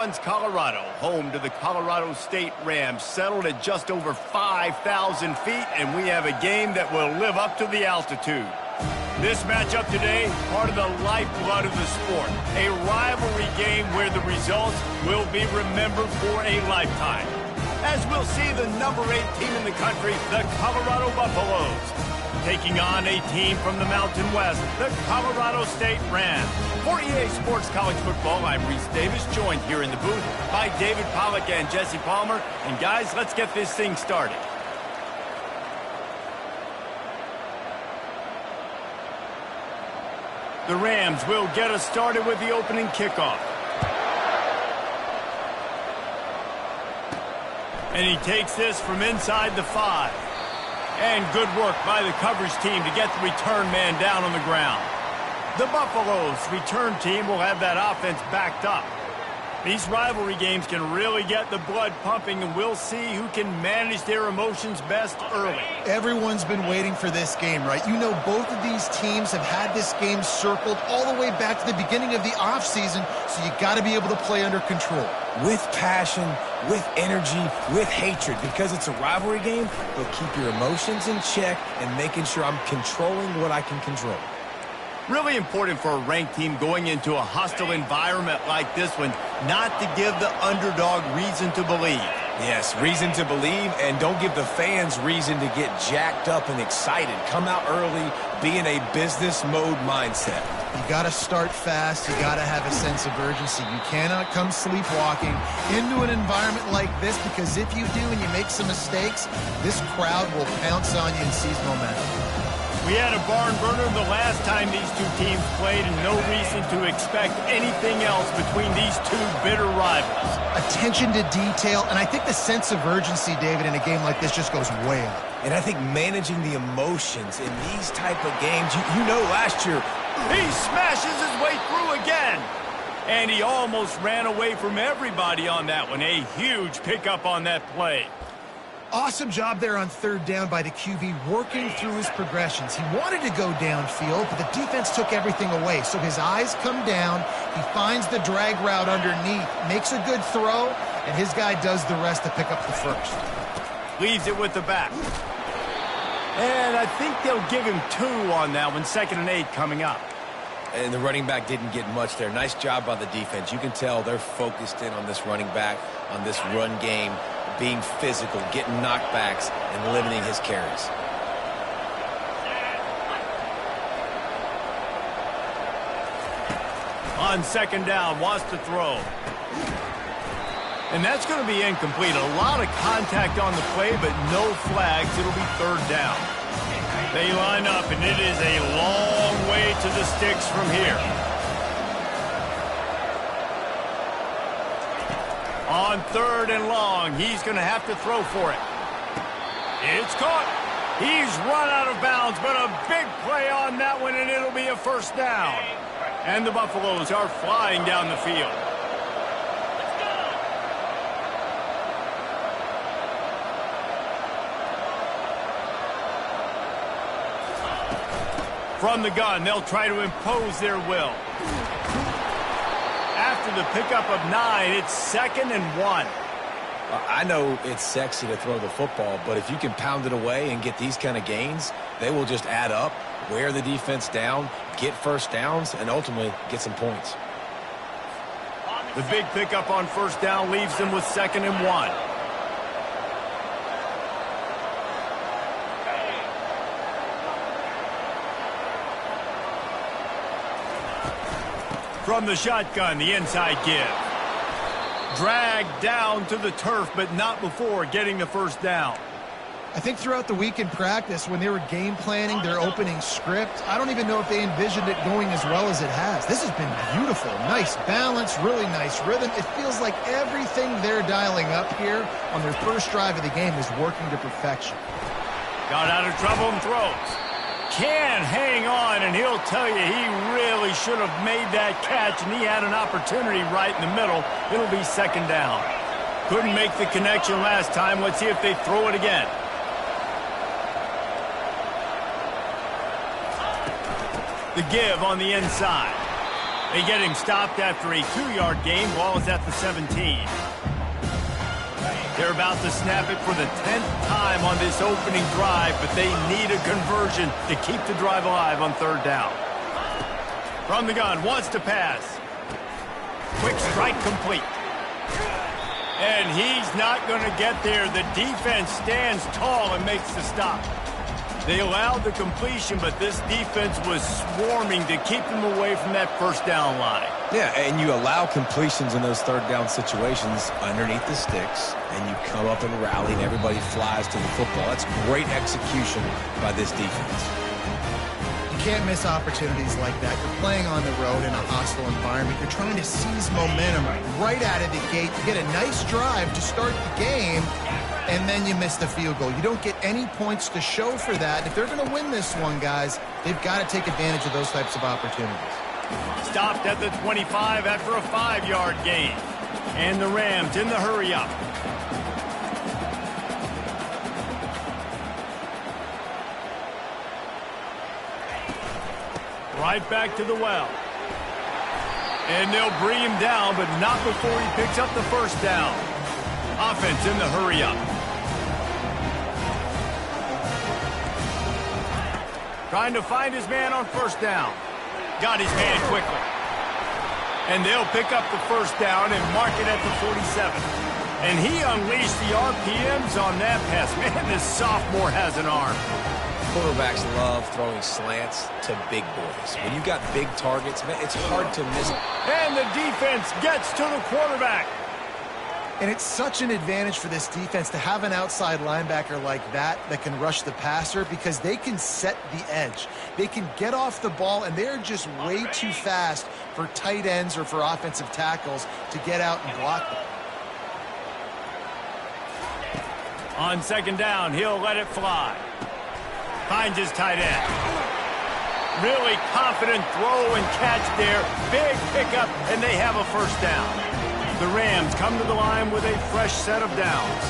Colorado, home to the Colorado State Rams, settled at just over 5,000 feet, and we have a game that will live up to the altitude. This matchup today, part of the lifeblood of the sport, a rivalry game where the results will be remembered for a lifetime. As we'll see the number 8 team in the country, the Colorado Buffaloes, taking on a team from the Mountain West, the Colorado State Rams. For EA Sports College Football, I'm Reese Davis, joined here in the booth by David Pollack and Jesse Palmer. And guys, let's get this thing started. The Rams will get us started with the opening kickoff. And he takes this from inside the 5. And good work by the coverage team to get the return man down on the ground. The Buffaloes return team will have that offense backed up. These rivalry games can really get the blood pumping, and we'll see who can manage their emotions best early. Everyone's been waiting for this game, right? You know, both of these teams have had this game circled all the way back to the beginning of the offseason, so you got to be able to play under control. With passion, with energy, with hatred, because it's a rivalry game, but keep your emotions in check and making sure I'm controlling what I can control. Really important for a ranked team going into a hostile environment like this one, not to give the underdog reason to believe. Yes, reason to believe, and don't give the fans reason to get jacked up and excited. Come out early, be in a business mode mindset. You got to start fast. You got to have a sense of urgency. You cannot come sleepwalking into an environment like this, because if you do and you make some mistakes, this crowd will pounce on you and seize momentum. We had a barn burner the last time these two teams played, and no reason to expect anything else between these two bitter rivals. Attention to detail, and I think the sense of urgency, David, in a game like this just goes way up. And I think managing the emotions in these type of games, you know last year, he smashes his way through again. And he almost ran away from everybody on that one. A huge pickup on that play. Awesome job there on third down by the QB, working through his progressions. He wanted to go downfield, but the defense took everything away. So his eyes come down, he finds the drag route underneath, makes a good throw, and his guy does the rest to pick up the first. Leaves it with the back. And I think they'll give him 2 on that one, 2nd and 8 coming up. And the running back didn't get much there. Nice job by the defense. You can tell they're focused in on this running back, on this run game, being physical, getting knockbacks, and limiting his carries. On 2nd down, wants to throw. And that's going to be incomplete. A lot of contact on the play, but no flags. It'll be 3rd down. They line up, and it is a long way to the sticks from here. On 3rd and long, he's going to have to throw for it. It's caught. He's run out of bounds, but a big play on that one, and it'll be a 1st down. And the Buffaloes are flying down the field. From the gun, they'll try to impose their will. After the pickup of 9, it's 2nd and 1. I know it's sexy to throw the football, but if you can pound it away and get these kind of gains, they will just add up, wear the defense down, get 1st downs, and ultimately get some points. The big pickup on 1st down leaves them with 2nd and 1. From the shotgun, the inside give. Dragged down to the turf, but not before getting the 1st down. I think throughout the week in practice, when they were game planning their opening script, I don't even know if they envisioned it going as well as it has. This has been beautiful. Nice balance, really nice rhythm. It feels like everything they're dialing up here on their first drive of the game is working to perfection. Got out of trouble and throws. Can hang on, and he'll tell you he really should have made that catch, and he had an opportunity right in the middle. It'll be 2nd down. Couldn't make the connection last time. Let's see if they throw it again. The give on the inside. They get him stopped after a 2-yard gain. Ball is at the 17. They're about to snap it for the 10th time on this opening drive, but they need a conversion to keep the drive alive on 3rd down. From the gun, wants to pass. Quick strike complete. And he's not going to get there. The defense stands tall and makes the stop. They allowed the completion, but this defense was swarming to keep them away from that 1st down line. Yeah, and you allow completions in those 3rd down situations underneath the sticks, and you come up and rally, and everybody flies to the football. That's great execution by this defense. You can't miss opportunities like that. You're playing on the road in a hostile environment. You're trying to seize momentum right out of the gate. You get a nice drive to start the game, and then you miss the field goal. You don't get any points to show for that. If they're going to win this one, guys, they've got to take advantage of those types of opportunities. Stopped at the 25 after a 5-yard gain. And the Rams in the hurry up. Right back to the well. And they'll bring him down, but not before he picks up the 1st down. Offense in the hurry up. Trying to find his man on 1st down. Got his man quickly. And they'll pick up the 1st down and mark it at the 47. And he unleashed the RPMs on that pass. Man, this sophomore has an arm. Quarterbacks love throwing slants to big boys. When you got big targets, man, it's hard to miss. And the defense gets to the quarterback. And it's such an advantage for this defense to have an outside linebacker like that can rush the passer, because they can set the edge. They can get off the ball, and they're just way too fast for tight ends or for offensive tackles to get out and block them. On 2nd down, he'll let it fly. Finds his tight end. Really confident throw and catch there. Big pickup, and they have a 1st down. The Rams come to the line with a fresh set of downs.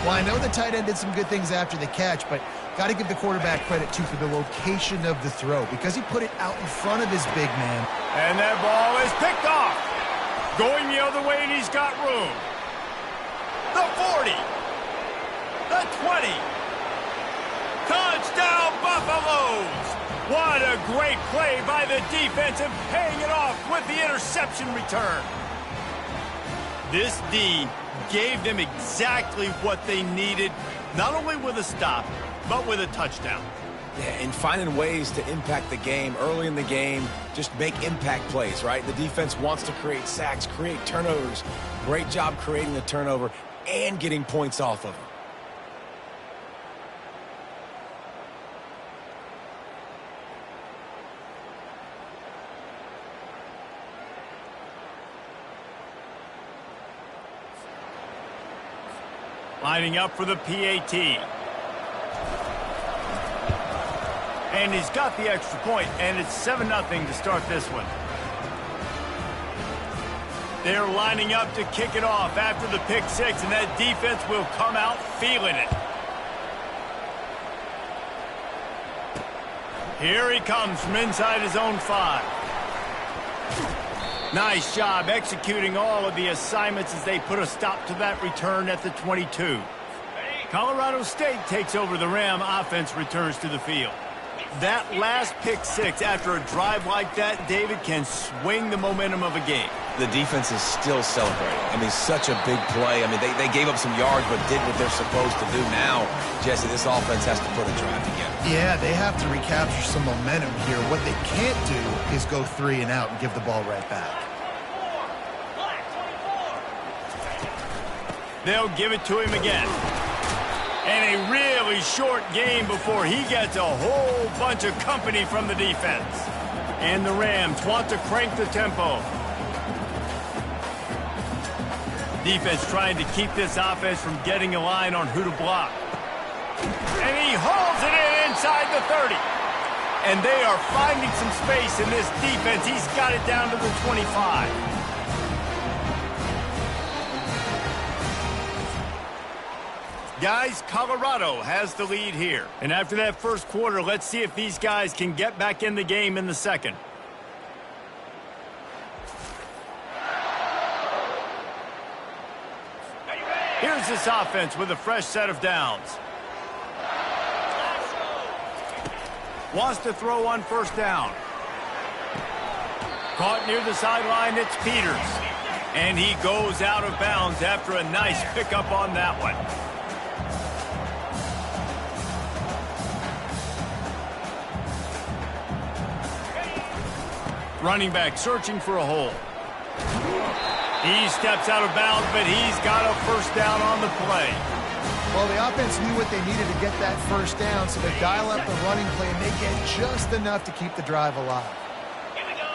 Well, I know the tight end did some good things after the catch, but got to give the quarterback credit, too, for the location of the throw, because he put it out in front of his big man. And that ball is picked off. Going the other way, and he's got room. The 40. The 20. Touchdown, Buffaloes! What a great play by the defense, and paying it off with the interception return. This D gave them exactly what they needed, not only with a stop, but with a touchdown. Yeah, and finding ways to impact the game early in the game, just make impact plays, right? The defense wants to create sacks, create turnovers. Great job creating the turnover and getting points off of it. Lining up for the PAT. And he's got the extra point, and it's 7-0 to start this one. They're lining up to kick it off after the pick 6, and that defense will come out feeling it. Here he comes from inside his own 5. Nice job executing all of the assignments as they put a stop to that return at the 22. Colorado State takes over. The Ram offense returns to the field. That last pick 6 after a drive like that, David, can swing the momentum of a game. The defense is still celebrating. I mean, such a big play. I mean, they gave up some yards but did what they're supposed to do. Now, Jesse, this offense has to put a drive together. Yeah, they have to recapture some momentum here. What they can't do is go 3 and out and give the ball right back. They'll give it to him again. And a really short game before he gets a whole bunch of company from the defense. And the Rams want to crank the tempo. Defense trying to keep this offense from getting a line on who to block. And he hauls it in inside the 30. And they are finding some space in this defense. He's got it down to the 25. Guys, Colorado has the lead here. And after that first quarter, let's see if these guys can get back in the game in the second. Here's this offense with a fresh set of downs. Wants to throw on first down. Caught near the sideline, it's Peters. And he goes out of bounds after a nice pickup on that one. Running back searching for a hole. He steps out of bounds, but he's got a first down on the play. Well, the offense knew what they needed to get that first down, so they dial up the running play and they get just enough to keep the drive alive. Here we go.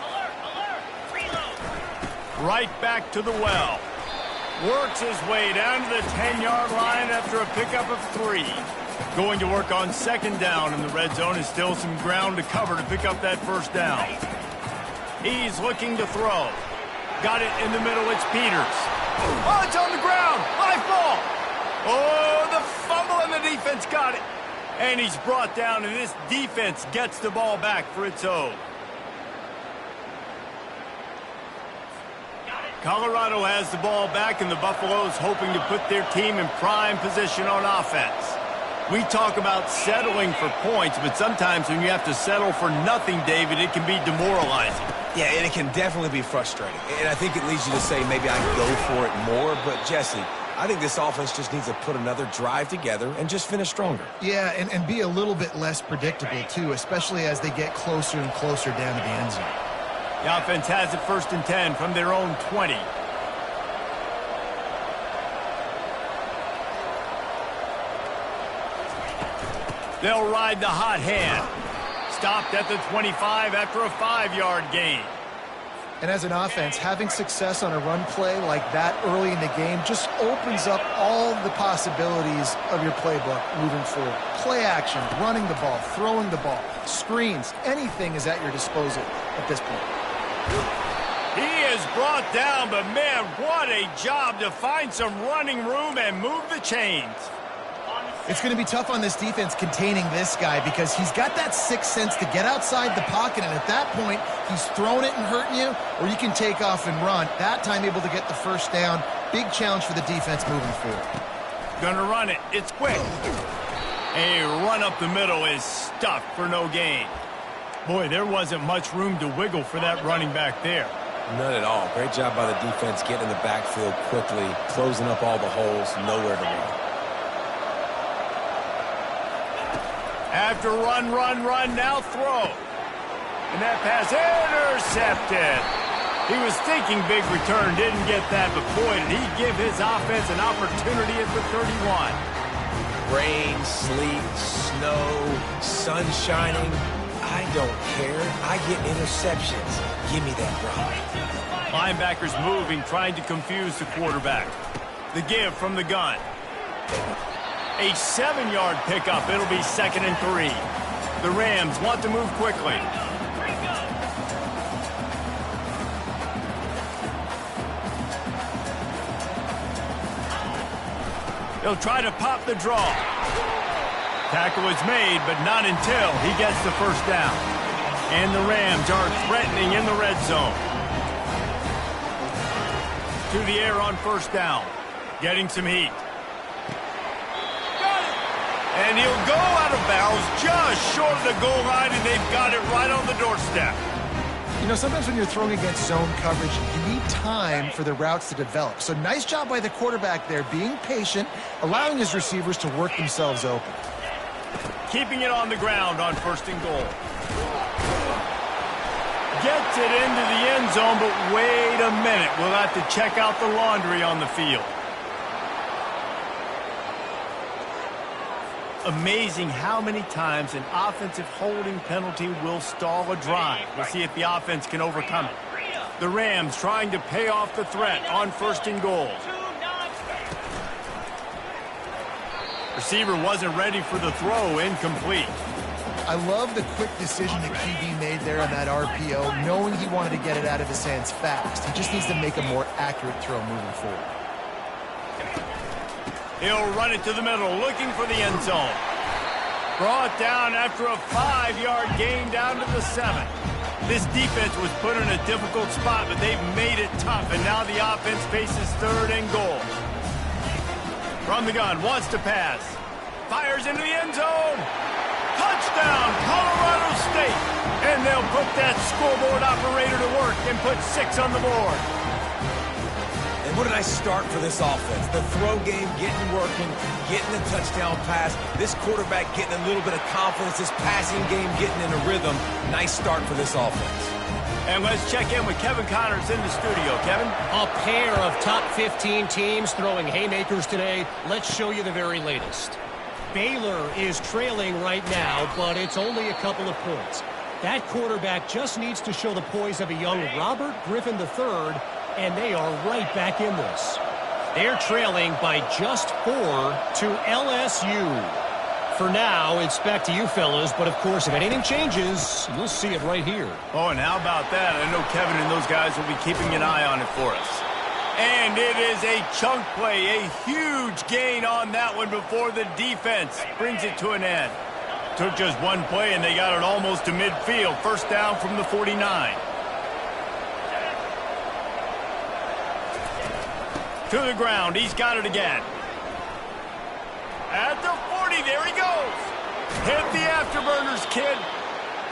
Alert, alert, reload. Right back to the well. Works his way down to the 10-yard line after a pickup of 3. Going to work on second down in the red zone. Is still some ground to cover to pick up that first down. He's looking to throw. Got it in the middle. It's Peters. Oh, it's on the ground. High ball. Oh, the fumble, and the defense got it. And he's brought down, and this defense gets the ball back for its own. Colorado has the ball back, and the Buffaloes hoping to put their team in prime position on offense. We talk about settling for points, but sometimes when you have to settle for nothing, David, it can be demoralizing. Yeah, and it can definitely be frustrating. And I think it leads you to say maybe I can go for it more. But, Jesse, I think this offense just needs to put another drive together and just finish stronger. Yeah, and be a little bit less predictable, too, especially as they get closer and closer down to the end zone. The offense has it 1st and 10 from their own 20. They'll ride the hot hand. Stopped at the 25 after a 5-yard gain. And as an offense, having success on a run play like that early in the game just opens up all the possibilities of your playbook moving forward. Play action, running the ball, throwing the ball, screens, anything is at your disposal at this point. He is brought down, but man, what a job to find some running room and move the chains. It's going to be tough on this defense containing this guy because he's got that sixth sense to get outside the pocket, and at that point, he's throwing it and hurting you, or you can take off and run. That time able to get the first down. Big challenge for the defense moving forward. Gonna run it. It's quick. A run up the middle is stuffed for no gain. Boy, there wasn't much room to wiggle for that running back there. None at all. Great job by the defense getting in the backfield quickly, closing up all the holes, nowhere to run. After run, now throw. And that pass intercepted. He was thinking big return, didn't get that, but boy, did he give his offense an opportunity at the 31. Rain, sleet, snow, sun shining. I don't care. I get interceptions. Give me that rock. Linebackers moving, trying to confuse the quarterback. The give from the gun. A 7-yard pickup. It'll be 2nd and 3. The Rams want to move quickly. They'll try to pop the draw. Tackle is made, but not until he gets the first down. And the Rams are threatening in the red zone. To the air on first down. Getting some heat. And he'll go out of bounds just short of the goal line, and they've got it right on the doorstep. You know, sometimes when you're throwing against zone coverage, you need time for the routes to develop. So nice job by the quarterback there, being patient, allowing his receivers to work themselves open. Keeping it on the ground on 1st and goal. Gets it into the end zone, but wait a minute. We'll have to check out the laundry on the field. Amazing how many times an offensive holding penalty will stall a drive. We'll see if the offense can overcome it. The Rams trying to pay off the threat on 1st and goal. Receiver wasn't ready for the throw, incomplete. I love the quick decision the QB made there on that RPO, knowing he wanted to get it out of his hands fast. He just needs to make a more accurate throw moving forward. He'll run it to the middle, looking for the end zone. Brought down after a 5-yard gain down to the 7. This defense was put in a difficult spot, but they've made it tough, and now the offense faces 3rd and goal. From the gun, wants to pass. Fires into the end zone. Touchdown, Colorado State. And they'll put that scoreboard operator to work and put 6 on the board. And what a nice start for this offense. The throw game getting working, getting the touchdown pass. This quarterback getting a little bit of confidence. This passing game getting in a rhythm. Nice start for this offense. And let's check in with Kevin Connors in the studio. Kevin? A pair of top 15 teams throwing haymakers today. Let's show you the very latest. Baylor is trailing right now, but it's only a couple of points. That quarterback just needs to show the poise of a young Robert Griffin III, and they are right back in this. They're trailing by just 4 to LSU. For now, it's back to you fellas, but of course, if anything changes, you'll see it right here. Oh, and how about that? I know Kevin and those guys will be keeping an eye on it for us. And it is a chunk play, a huge gain on that one before the defense brings it to an end. Took just one play, and they got it almost to midfield. First down from the 49. To the ground. He's got it again. At the 40. There he goes. Hit the afterburners, kid.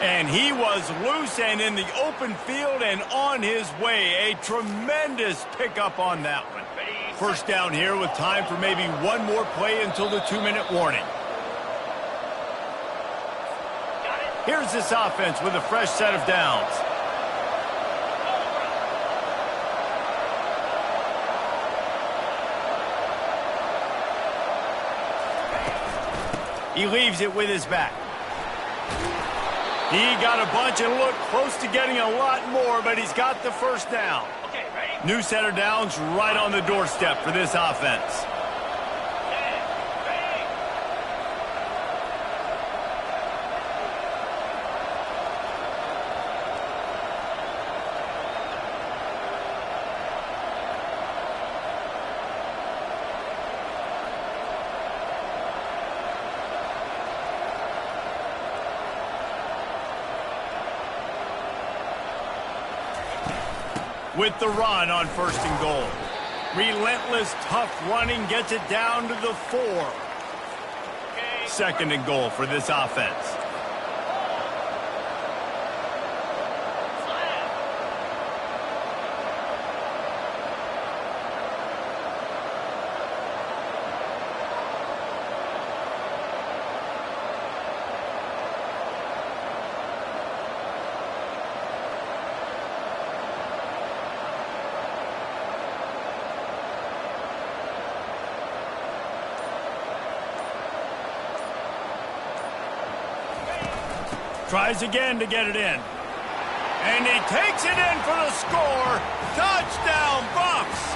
And he was loose and in the open field and on his way. A tremendous pickup on that one. First down here with time for maybe one more play until the 2-minute warning. Here's this offense with a fresh set of downs. He leaves it with his back. He got a bunch and looked close to getting a lot more, but he's got the first down. Okay, ready? New set of downs right on the doorstep for this offense. With the run on 1st and goal. Relentless, tough running gets it down to the 4. 2nd and goal for this offense. Tries again to get it in. And he takes it in for the score. Touchdown, Bucs!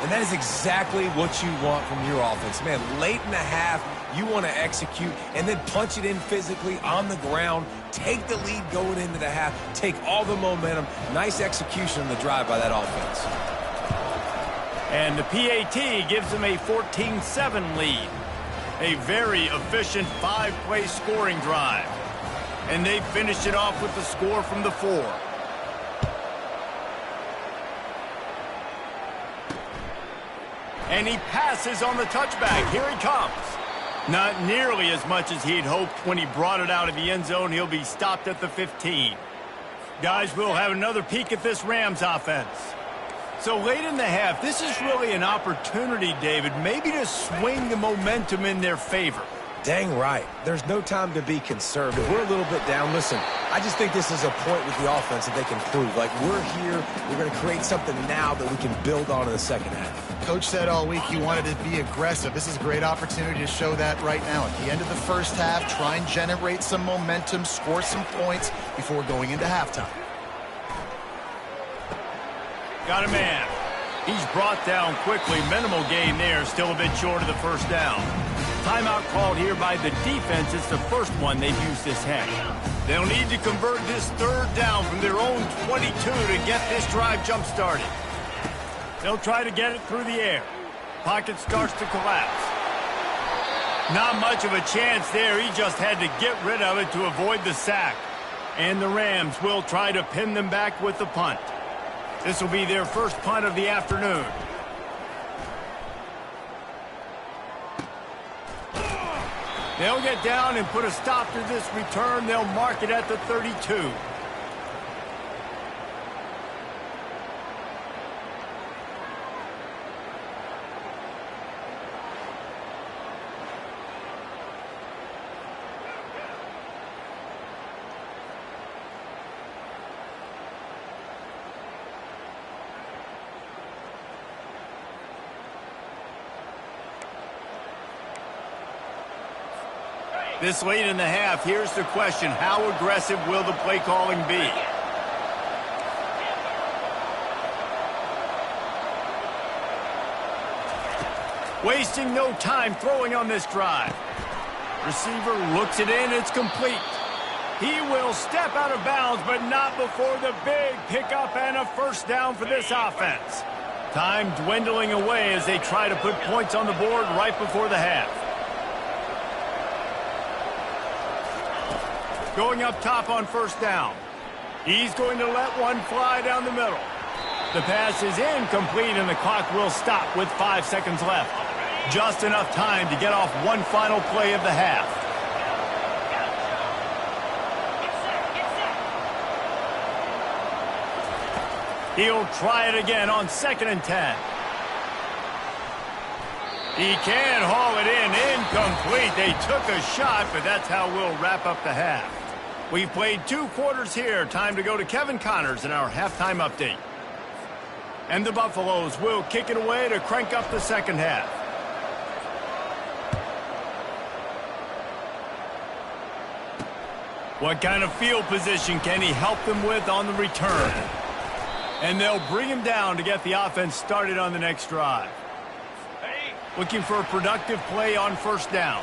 And that is exactly what you want from your offense. Man, late in the half, you want to execute and then punch it in physically on the ground. Take the lead going into the half. Take all the momentum. Nice execution on the drive by that offense. And the PAT gives them a 14-7 lead. A very efficient 5-play scoring drive. And they finished it off with the score from the 4. And he passes on the touchback. Here he comes. Not nearly as much as he'd hoped when he brought it out of the end zone. He'll be stopped at the 15. Guys, we'll have another peek at this Rams offense. So late in the half, this is really an opportunity, David, maybe to swing the momentum in their favor. Dang right. There's no time to be conservative. We're a little bit down. Listen, I just think this is a point with the offense that they can prove. Like, we're here. We're going to create something now that we can build on in the second half. Coach said all week he wanted to be aggressive. This is a great opportunity to show that right now. At the end of the first half, try and generate some momentum, score some points before going into halftime. Got a man. He's brought down quickly. Minimal gain there. Still a bit short of the first down. Timeout called here by the defense. It's the first one they've used this half. They'll need to convert this 3rd down from their own 22 to get this drive jump-started. They'll try to get it through the air. Pocket starts to collapse. Not much of a chance there. He just had to get rid of it to avoid the sack. And the Rams will try to pin them back with the punt. This will be their first punt of the afternoon. They'll get down and put a stop to this return. They'll mark it at the 32. This late in the half, here's the question. How aggressive will the play calling be? Wasting no time throwing on this drive. Receiver looks it in. It's complete. He will step out of bounds, but not before the big pickup and a first down for this offense. Time dwindling away as they try to put points on the board right before the half. Going up top on first down. He's going to let one fly down the middle. The pass is incomplete, and the clock will stop with 5 seconds left. Just enough time to get off one final play of the half. He'll try it again on 2nd and 10. He can haul it in. Incomplete. They took a shot, but that's how we'll wrap up the half. We've played 2 quarters here. Time to go to Kevin Connors in our halftime update. And the Buffaloes will kick it away to crank up the second half. What kind of field position can he help them with on the return? And they'll bring him down to get the offense started on the next drive. Looking for a productive play on first down.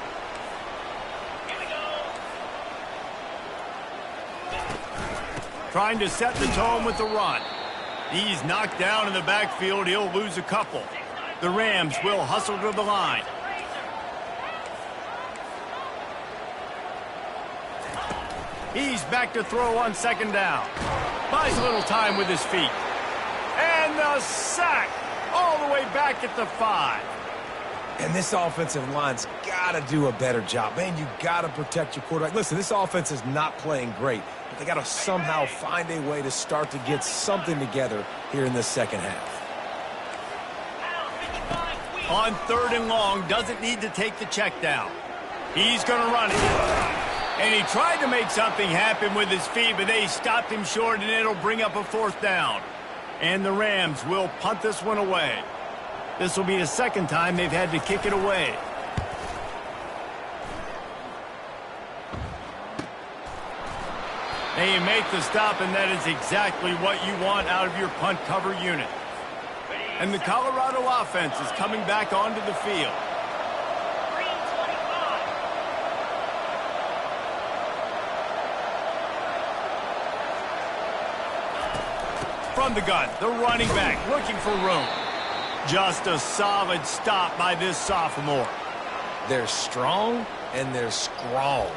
Trying to set the tone with the run. He's knocked down in the backfield. He'll lose a couple. The Rams will hustle to the line. He's back to throw on 2nd down. Buys a little time with his feet. And the sack all the way back at the 5. And this offensive line's got to do a better job. Man, you got to protect your quarterback. Listen, this offense is not playing great, but they got to somehow find a way to start to get something together here in the second half. On 3rd and long, doesn't need to take the check down. He's going to run it. And he tried to make something happen with his feet, but they stopped him short, and it'll bring up a 4th down. And the Rams will punt this one away. This will be the 2nd time they've had to kick it away. They make the stop, and that is exactly what you want out of your punt cover unit. And the Colorado offense is coming back onto the field. From the gun, the running back looking for room. Just a solid stop by this sophomore. They're strong and they're strong.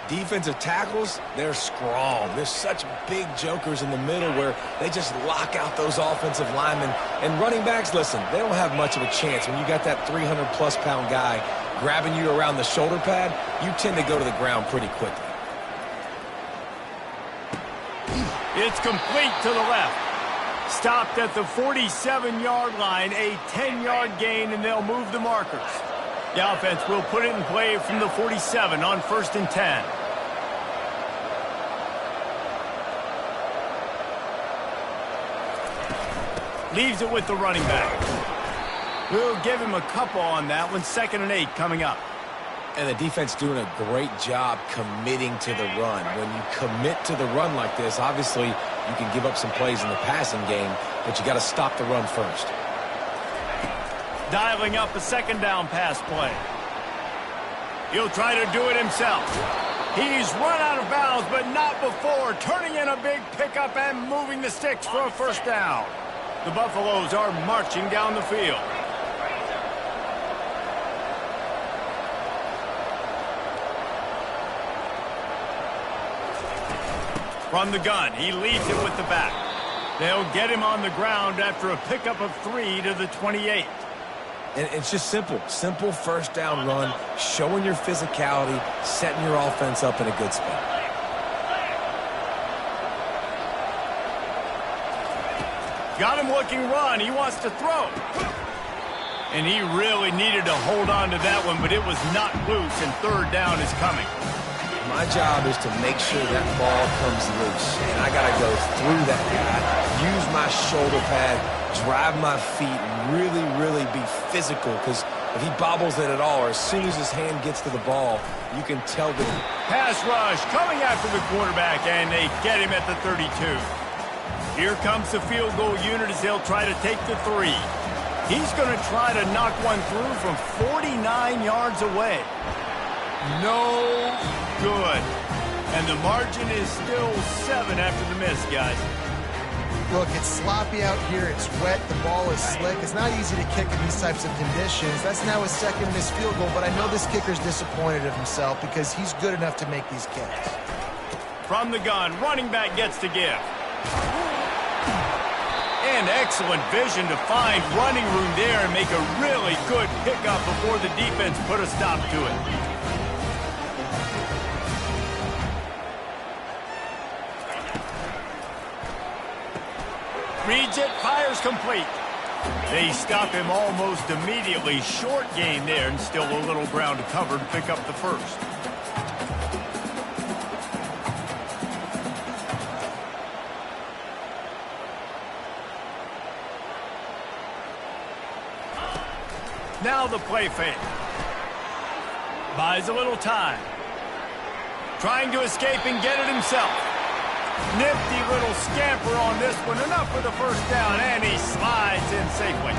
Defensive tackles, they're strong. There's such big jokers in the middle where they just lock out those offensive linemen. And running backs, listen, they don't have much of a chance. When you got that 300-plus pound guy grabbing you around the shoulder pad, you tend to go to the ground pretty quickly. It's complete to the left. Stopped at the 47-yard line, a 10-yard gain, and they'll move the markers. The offense will put it in play from the 47 on 1st and 10. Leaves it with the running back. We'll give him a couple on that one. 2nd and 8 coming up. And the defense doing a great job committing to the run. When you commit to the run like this, obviously you can give up some plays in the passing game, but you got to stop the run first. Dialing up a 2nd down pass play. He'll try to do it himself. He's run out of bounds, but not before turning in a big pickup and moving the sticks for a 1st down. The Buffaloes are marching down the field. From the gun, he leads it with the back. They'll get him on the ground after a pickup of 3 to the 28. And it's just simple. Simple first down run, showing your physicality, setting your offense up in a good spot. Got him looking run. He wants to throw. And he really needed to hold on to that one, but it was not loose, and third down is coming. My job is to make sure that ball comes loose. And I got to go through that guy, use my shoulder pad, drive my feet, and really, really be physical. Because if he bobbles it at all, or as soon as his hand gets to the ball, you can tell that. Pass rush coming after the quarterback, and they get him at the 32. Here comes the field goal unit as they'll try to take the 3. He's going to try to knock one through from 49 yards away. No good. And the margin is still 7 after the miss, guys. Look, it's sloppy out here. It's wet. The ball is slick. It's not easy to kick in these types of conditions. That's now his second missed field goal, but I know this kicker's disappointed of himself because he's good enough to make these kicks. From the gun, running back gets to give. And excellent vision to find running room there and make a really good pickup before the defense put a stop to it. Reads it, fires complete. They stop him almost immediately. Short gain there, and still a little ground to cover to pick up the first. Now the play fake. Buys a little time. Trying to escape and get it himself. Nifty little scamper on this one. Enough for the first down, and he slides in safely.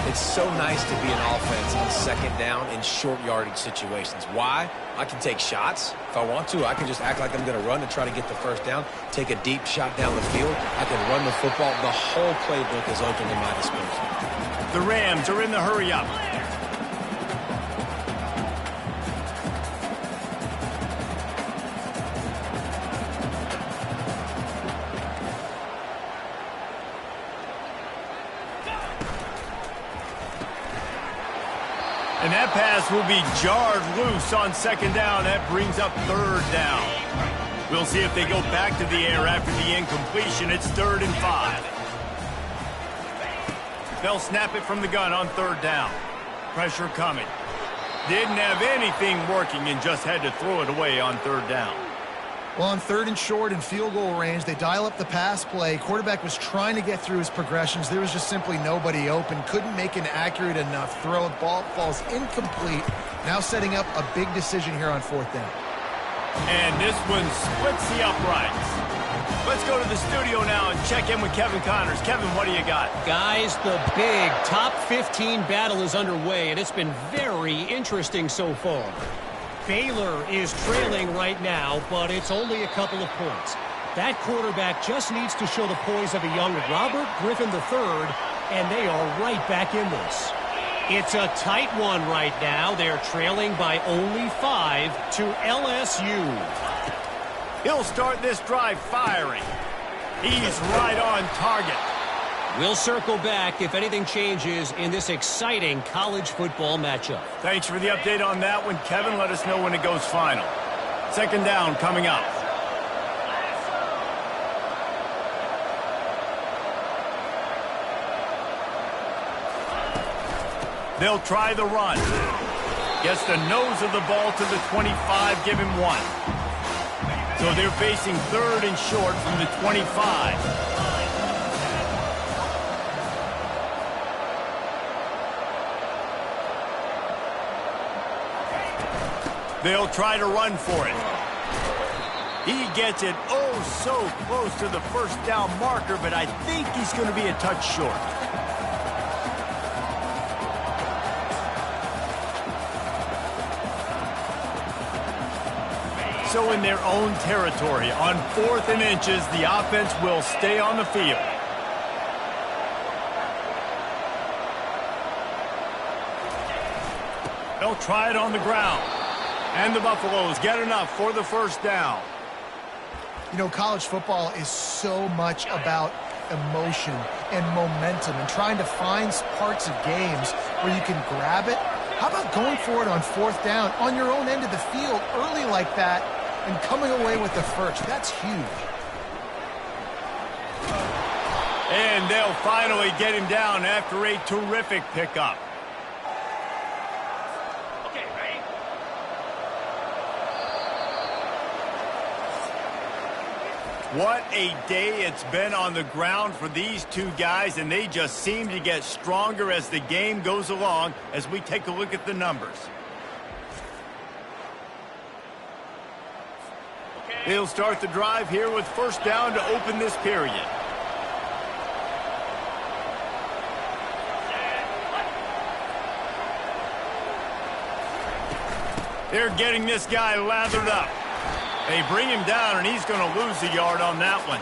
It's so nice to be an offense on second down in short yardage situations. Why? I can take shots. If I want to, I can just act like I'm going to run to try to get the first down, take a deep shot down the field. I can run the football. The whole playbook is open to my disposal. The Rams are in the hurry-up. And that pass will be jarred loose on second down. That brings up third down. We'll see if they go back to the air after the incompletion. It's 3rd and 5. They'll snap it from the gun on third down. Pressure coming. Didn't have anything working and just had to throw it away on third down. Well, on 3rd and short and field goal range, they dial up the pass play. Quarterback was trying to get through his progressions. There was just simply nobody open. Couldn't make an accurate enough throw. The ball falls incomplete. Now setting up a big decision here on 4th down. And this one splits the uprights. Let's go to the studio now and check in with Kevin Connors. Kevin, what do you got? Guys, the big top 15 battle is underway, and it's been very interesting so far. Baylor is trailing right now, but it's only a couple of points. That quarterback just needs to show the poise of a young Robert Griffin III, and they are right back in this. It's a tight one right now. They're trailing by only 5 to LSU. He'll start this drive firing. He's right on target. We'll circle back if anything changes in this exciting college football matchup. Thanks for the update on that one, Kevin. Let us know when it goes final. Second down coming up. They'll try the run. Gets the nose of the ball to the 25, give him 1. So they're facing 3rd and short from the 25. They'll try to run for it. He gets it oh so close to the first down marker, but I think he's going to be a touch short. So in their own territory, on 4th and inches, the offense will stay on the field. They'll try it on the ground. And the Buffaloes get enough for the first down. You know, college football is so much about emotion and momentum and trying to find parts of games where you can grab it. How about going for it on 4th down on your own end of the field early like that and coming away with the first? That's huge. And they'll finally get him down after a terrific pickup. Okay, ready? What a day it's been on the ground for these two guys, and they just seem to get stronger as the game goes along as we take a look at the numbers. Okay. They'll start the drive here with 1st down to open this period. They're getting this guy lathered up. They bring him down, and he's going to lose a yard on that one.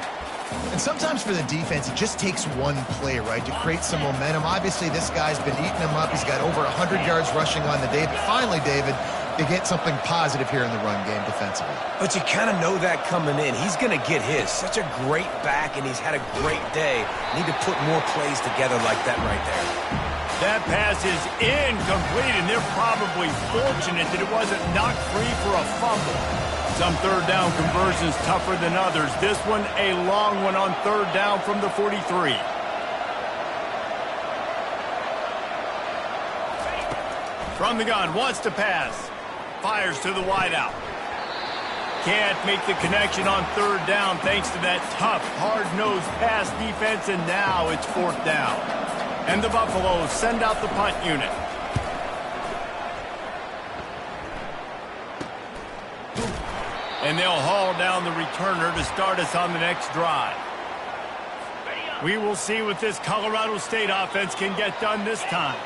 And sometimes for the defense, it just takes one play, right, to create some momentum. Obviously, this guy's been eating them up. He's got over 100 yards rushing on the day. But finally, David, they get something positive here in the run game defensively. But you kind of know that coming in. He's going to get his. Such a great back, and he's had a great day. Need to put more plays together like that right there. That pass is incomplete, and they're probably fortunate that it wasn't knocked free for a fumble. Some 3rd down conversions tougher than others. This one, a long one on 3rd down from the 43. From the gun, wants to pass. Fires to the wideout. Can't make the connection on 3rd down thanks to that tough, hard-nosed pass defense, and now it's 4th down. And the Buffaloes send out the punt unit. And they'll haul down the returner to start us on the next drive. We will see what this Colorado State offense can get done this time.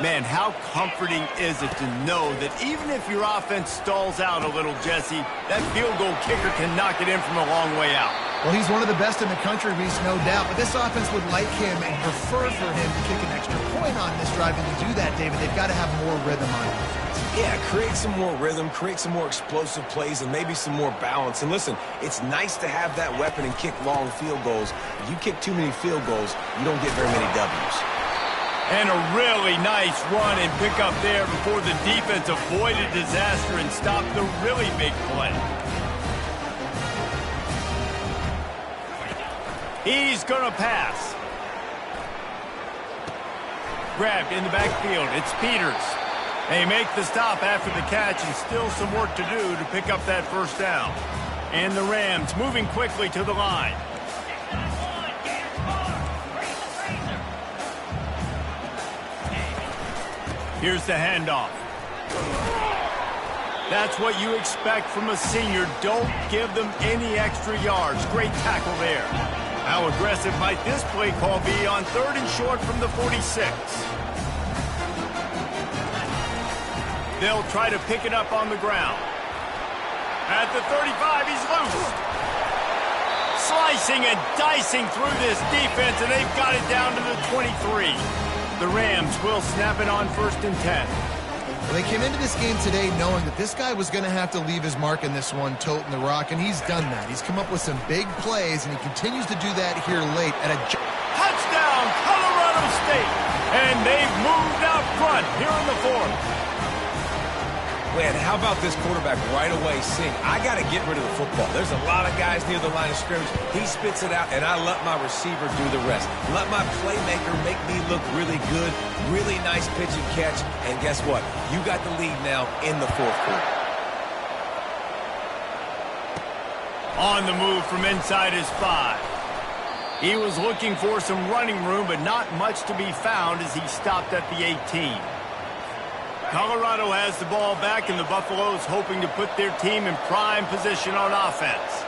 Man, how comforting is it to know that even if your offense stalls out a little, Jesse, that field goal kicker can knock it in from a long way out. Well, he's one of the best in the country, Reese, no doubt. But this offense would like him and prefer for him to kick an extra point on this drive. And to do that, David, they've got to have more rhythm on offense. Yeah, create some more rhythm, create some more explosive plays, and maybe some more balance. And listen, it's nice to have that weapon and kick long field goals. If you kick too many field goals, you don't get very many W's. And a really nice run and pick up there before the defense avoided disaster and stopped the really big play. He's going to pass. Grabbed in the backfield. It's Peters. They make the stop after the catch, and still some work to do to pick up that 1st down. And the Rams moving quickly to the line. Here's the handoff. That's what you expect from a senior. Don't give them any extra yards. Great tackle there. How aggressive might this play call be on 3rd and short from the 46? They'll try to pick it up on the ground. At the 35, he's loose. Slicing and dicing through this defense, and they've got it down to the 23. The Rams will snap it on 1st and 10. Well, they came into this game today knowing that this guy was going to have to leave his mark in this one, toting the rock, and he's done that. He's come up with some big plays, and he continues to do that here late at a touchdown, Colorado State, and they've moved out front here in the 4th. Man, how about this quarterback right away seeing, I got to get rid of the football. There's a lot of guys near the line of scrimmage. He spits it out, and I let my receiver do the rest. Let my playmaker make me look really good, really nice pitch and catch, and guess what? You got the lead now in the 4th quarter. On the move from inside his 5. He was looking for some running room, but not much to be found as he stopped at the 18. Colorado has the ball back, and the Buffaloes hoping to put their team in prime position on offense.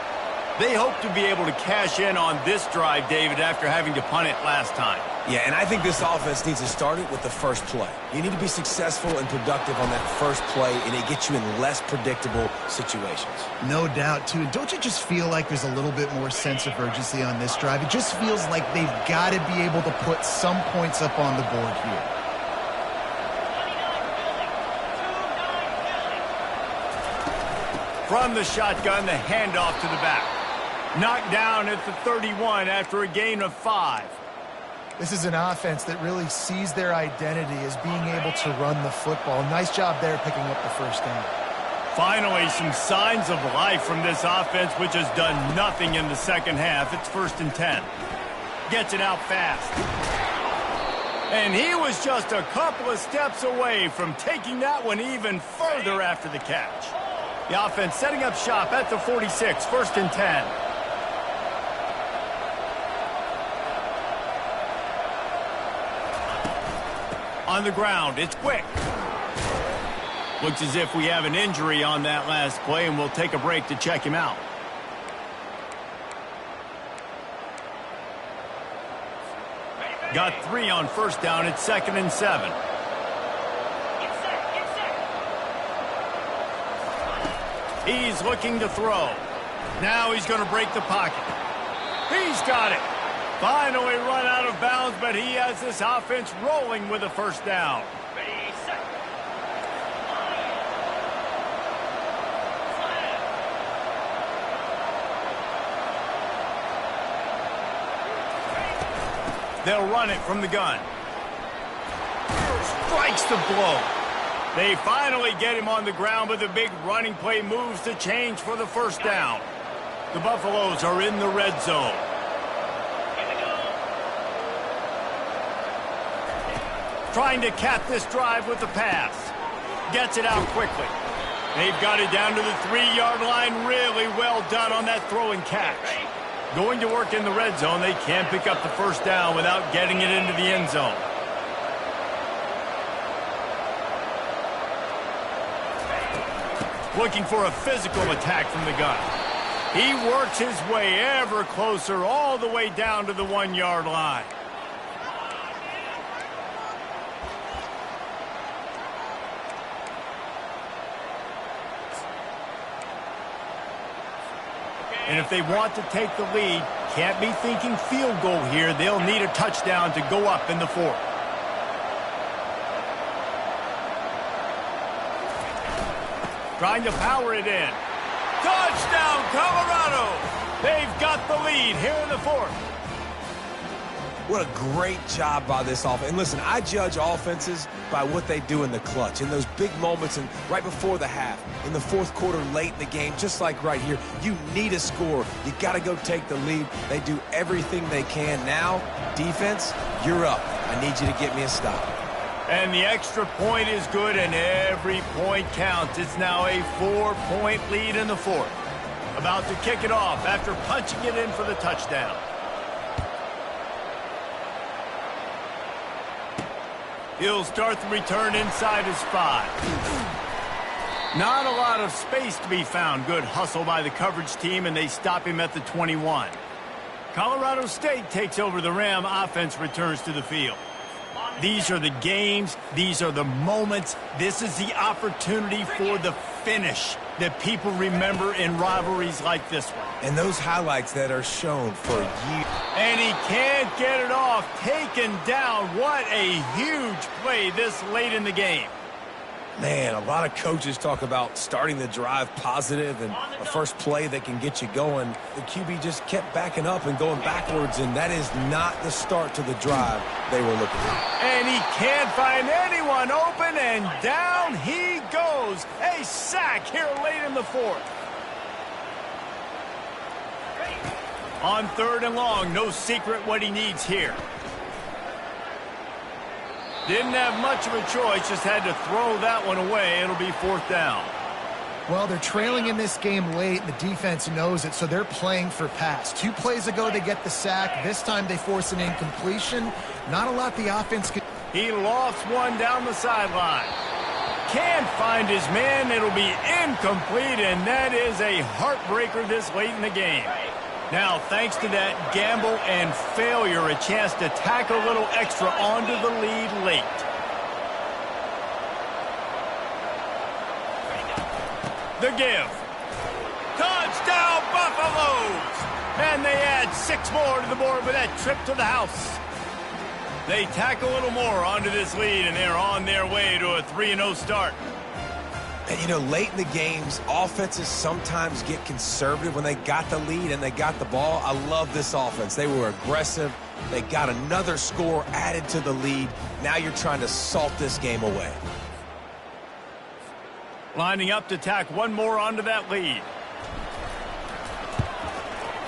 They hope to be able to cash in on this drive, David, after having to punt it last time. Yeah, and I think this offense needs to start it with the first play. You need to be successful and productive on that first play, and it gets you in less predictable situations. No doubt, too. And don't you just feel like there's a little bit more sense of urgency on this drive? It just feels like they've got to be able to put some points up on the board here. From the shotgun, the handoff to the back. Knocked down at the 31 after a gain of 5. This is an offense that really sees their identity as being able to run the football. Nice job there picking up the first down. Finally, some signs of life from this offense, which has done nothing in the second half. It's 1st and 10. Gets it out fast. And he was just a couple of steps away from taking that one even further after the catch. The offense setting up shop at the 46, 1st and 10. On the ground, it's quick. Looks as if we have an injury on that last play, and we'll take a break to check him out. Got 3 on 1st down. It's 2nd and 7. He's looking to throw. Now he's going to break the pocket. He's got it. Finally run out of bounds, but he has this offense rolling with a 1st down. They'll run it from the gun. Strikes the blow. They finally get him on the ground, but the big running play moves the change for the 1st down. The Buffaloes are in the red zone. Trying to cap this drive with the pass. Gets it out quickly. They've got it down to the 3-yard line. Really well done on that throw and catch. Going to work in the red zone. They can't pick up the 1st down without getting it into the end zone. Looking for a physical attack from the gun. He works his way ever closer all the way down to the 1-yard line. And if they want to take the lead, can't be thinking field goal here. They'll need a touchdown to go up in the 4th. Trying to power it in. Touchdown, Colorado! They've got the lead here in the 4th. What a great job by this offense. And listen, I judge offenses by what they do in the clutch, in those big moments and right before the half, in the 4th quarter, late in the game, just like right here. You need a score. You got to go take the lead. They do everything they can. Now, defense, you're up. I need you to get me a stop. And the extra point is good, and every point counts. It's now a 4-point lead in the 4th. About to kick it off after punching it in for the touchdown. He'll start the return inside his 5. Not a lot of space to be found. Good hustle by the coverage team, and they stop him at the 21. Colorado State takes over the Ram. Offense returns to the field. These are the games. These are the moments. This is the opportunity for the finish that people remember in rivalries like this one. And those highlights that are shown for years. And he can't get it off. Taken down. What a huge play this late in the game. Man, a lot of coaches talk about starting the drive positive and a first play that can get you going. The QB just kept backing up and going backwards, and that is not the start to the drive they were looking at. And he can't find anyone open, and down he goes. A sack here late in the 4th. On 3rd and long, no secret what he needs here. Didn't have much of a choice, just had to throw that one away. It'll be 4th down. Well, they're trailing in this game late. The defense knows it, so they're playing for pass. 2 plays ago, they get the sack. This time, they force an incompletion. Not a lot the offense can. He lost one down the sideline. Can't find his man. It'll be incomplete, and that is a heartbreaker this late in the game. Now, thanks to that gamble and failure, a chance to tack a little extra onto the lead late. The give. Touchdown, Buffaloes! And they add 6 more to the board with that trip to the house. They tack a little more onto this lead, and they're on their way to a 3-0 start. And, you know, late in the games, offenses sometimes get conservative when they got the lead and they got the ball. I love this offense. They were aggressive. They got another score added to the lead. Now you're trying to salt this game away. Lining up to tack one more onto that lead.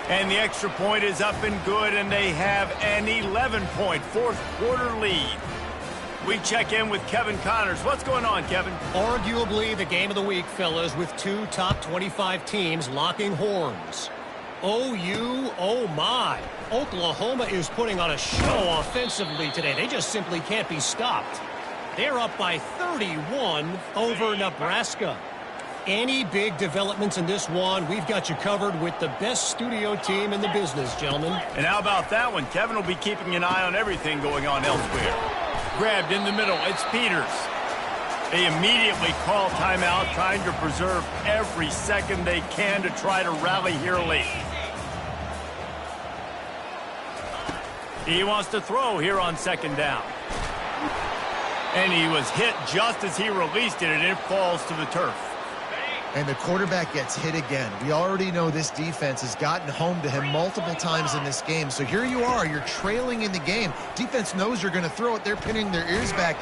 And the extra point is up and good, and they have an 11-point fourth-quarter lead. We check in with Kevin Connors. What's going on, Kevin? Arguably the game of the week, fellas, with two top 25 teams locking horns. OU, oh my. Oklahoma is putting on a show offensively today. They just simply can't be stopped. They're up by 31 over Nebraska. Any big developments in this one, we've got you covered with the best studio team in the business, gentlemen. And how about that one? Kevin will be keeping an eye on everything going on elsewhere. Grabbed in the middle, it's Peters. They immediately call timeout, trying to preserve every second they can to try to rally here late. He wants to throw here on second down. And he was hit just as he released it, and it falls to the turf. And the quarterback gets hit again. We already know this defense has gotten home to him multiple times in this game. So here you are, you're trailing in the game. Defense knows you're going to throw it. They're pinning their ears back.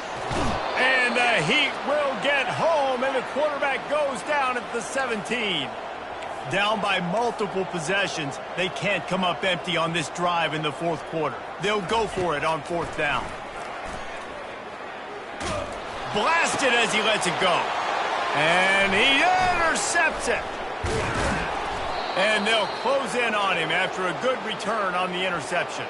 And the Heat will get home, and the quarterback goes down at the 17. Down by multiple possessions. They can't come up empty on this drive in the fourth quarter. They'll go for it on fourth down. Blasted as he lets it go. And he intercepts it. And they'll close in on him after a good return on the interception.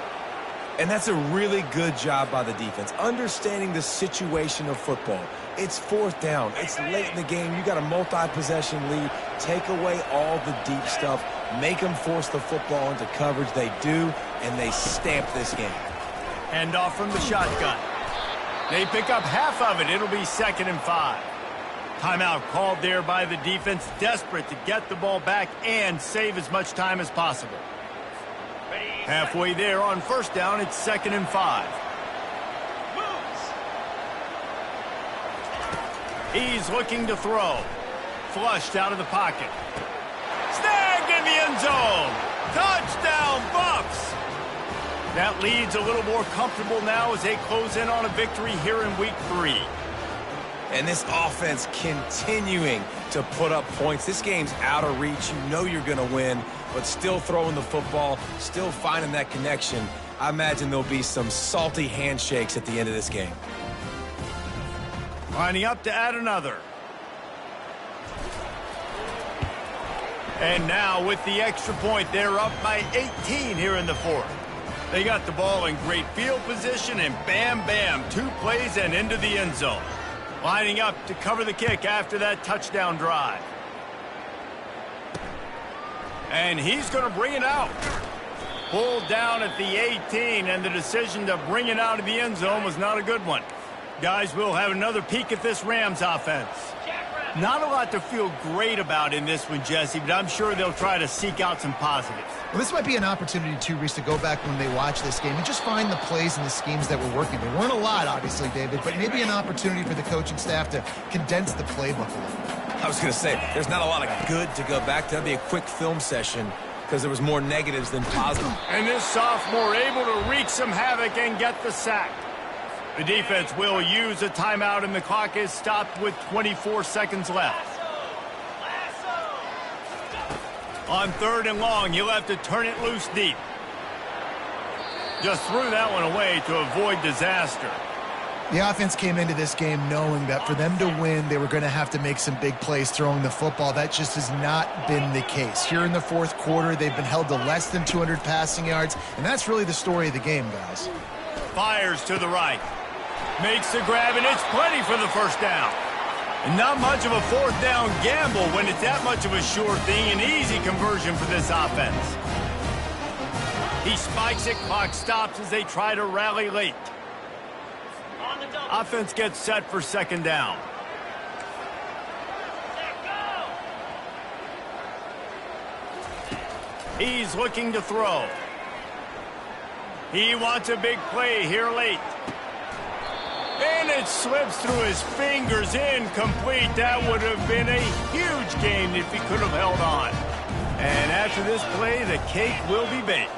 And that's a really good job by the defense, understanding the situation of football. It's fourth down. It's late in the game. You got a multi-possession lead. Take away all the deep stuff. Make them force the football into coverage. They do, and they stamp this game. Hand off from the shotgun. They pick up half of it. It'll be 2nd and 5. Timeout called there by the defense, desperate to get the ball back and save as much time as possible. Halfway there on first down, it's 2nd and 5. He's looking to throw. Flushed out of the pocket. Snagged in the end zone. Touchdown, Buffs. That lead's a little more comfortable now as they close in on a victory here in week 3. And this offense continuing to put up points. This game's out of reach. You know you're going to win, but still throwing the football, still finding that connection. I imagine there'll be some salty handshakes at the end of this game. Lining up to add another. And now with the extra point, they're up by 18 here in the fourth. They got the ball in great field position, and bam, bam, 2 plays and into the end zone. Lining up to cover the kick after that touchdown drive. And he's going to bring it out. Pulled down at the 18, and the decision to bring it out of the end zone was not a good one. Guys, we'll have another peek at this Rams offense. Not a lot to feel great about in this one, Jesse, but I'm sure they'll try to seek out some positives. Well, this might be an opportunity, too, Reese, to go back when they watch this game and just find the plays and the schemes that were working. There weren't a lot, obviously, David, but maybe an opportunity for the coaching staff to condense the playbook a little. I was going to say, there's not a lot of good to go back to. That'd be a quick film session because there was more negatives than positives. And this sophomore able to wreak some havoc and get the sack. The defense will use a timeout, and the clock is stopped with 24 seconds left. On 3rd and long, you'll have to turn it loose deep. Just threw that one away to avoid disaster. The offense came into this game knowing that for them to win, they were going to have to make some big plays throwing the football. That just has not been the case. Here in the fourth quarter, they've been held to less than 200 passing yards, and that's really the story of the game, guys. Fires to the right. Makes the grab, and it's plenty for the first down. And not much of a fourth down gamble when it's that much of a sure thing. An easy conversion for this offense. He spikes it, clock stops as they try to rally late. Offense gets set for 2nd down. He's looking to throw. He wants a big play here late. And it slips through his fingers, incomplete. That would have been a huge gain if he could have held on. And after this play, the cake will be baked.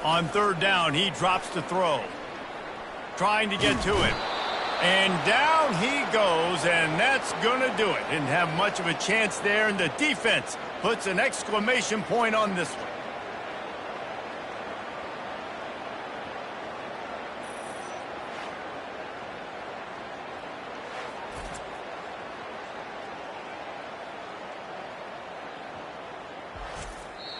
On third down, he drops the throw. Trying to get to it. And down he goes, and that's going to do it. Didn't have much of a chance there, and the defense puts an exclamation point on this one.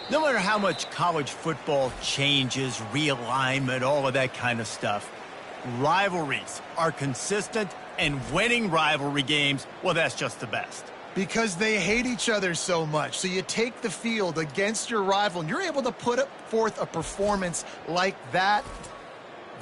No matter how much college football changes, realignment, all of that kind of stuff, rivalries are consistent, and winning rivalry games, well, that's just the best. Because they hate each other so much. So you take the field against your rival, and you're able to put forth a performance like that.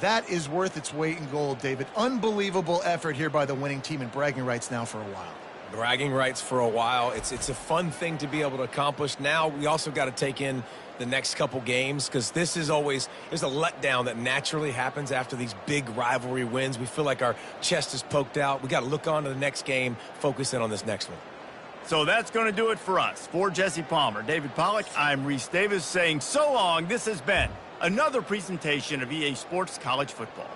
That is worth its weight in gold, David. Unbelievable effort here by the winning team, and bragging rights now for a while. Bragging rights for a while. It's a fun thing to be able to accomplish. Now we also got to take in the next couple games, because this is always, there's a letdown that naturally happens after these big rivalry wins. We feel like our chest is poked out. We got to look on to the next game, focus in on this next one. So that's going to do it for us. For Jesse Palmer, David Pollack, I'm Reese Davis saying so long. This has been another presentation of EA Sports College Football.